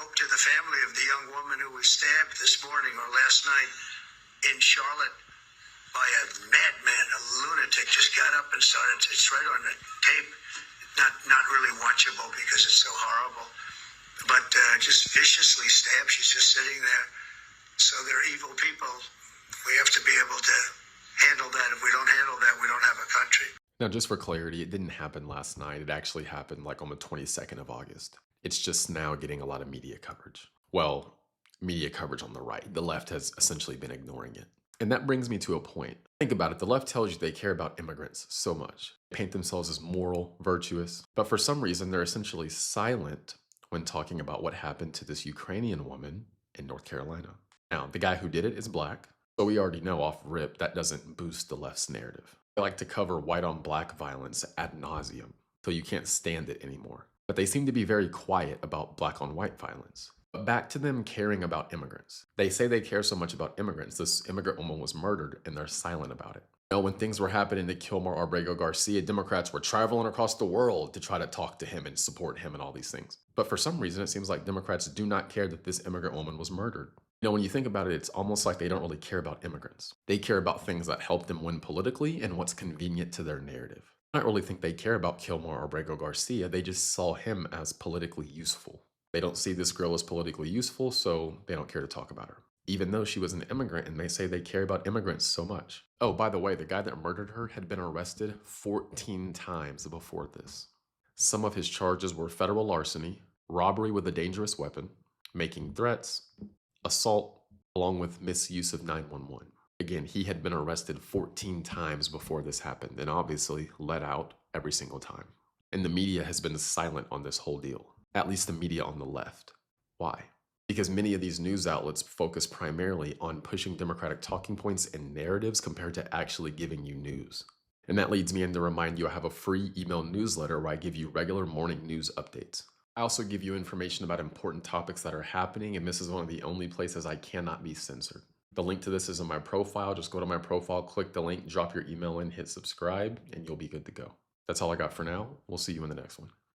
hope to the family of the young woman who was stabbed this morning or last night in Charlotte by a madman, a lunatic. Just got up and started. It's right on the tape. Not really watchable because it's so horrible, but just viciously stabbed. She's just sitting there. So they're evil people. We have to be able to handle that. If we don't handle that, we don't have a country. Now, just for clarity, it didn't happen last night. It actually happened like on the 22nd of August. It's just now getting a lot of media coverage. Well, media coverage on the right. The left has essentially been ignoring it. And that brings me to a point. Think about it. The left tells you they care about immigrants so much. They paint themselves as moral, virtuous, but for some reason, they're essentially silent when talking about what happened to this Ukrainian woman in North Carolina. Now, the guy who did it is black, so we already know off rip that doesn't boost the left's narrative. They like to cover white on black violence ad nauseum, so you can't stand it anymore. But they seem to be very quiet about black on white violence. But back to them caring about immigrants. They say they care so much about immigrants. This immigrant woman was murdered and they're silent about it. You know, when things were happening to Kilmer Abrego Garcia, Democrats were traveling across the world to try to talk to him and support him and all these things. But for some reason, it seems like Democrats do not care that this immigrant woman was murdered. You know, when you think about it, it's almost like they don't really care about immigrants. They care about things that help them win politically and what's convenient to their narrative. I don't really think they care about Kilmer Abrego Garcia. They just saw him as politically useful. They don't see this girl as politically useful, so they don't care to talk about her. Even though she was an immigrant and they say they care about immigrants so much. Oh, by the way, the guy that murdered her had been arrested 14 times before this. Some of his charges were federal larceny, robbery with a dangerous weapon, making threats, assault, along with misuse of 911. Again, he had been arrested 14 times before this happened and obviously let out every single time. And the media has been silent on this whole deal, at least the media on the left. Why? Because many of these news outlets focus primarily on pushing Democratic talking points and narratives compared to actually giving you news. And that leads me in to remind you I have a free email newsletter where I give you regular morning news updates. I also give you information about important topics that are happening, and this is one of the only places I cannot be censored. The link to this is in my profile. Just go to my profile, click the link, drop your email in, hit subscribe, and you'll be good to go. That's all I got for now. We'll see you in the next one.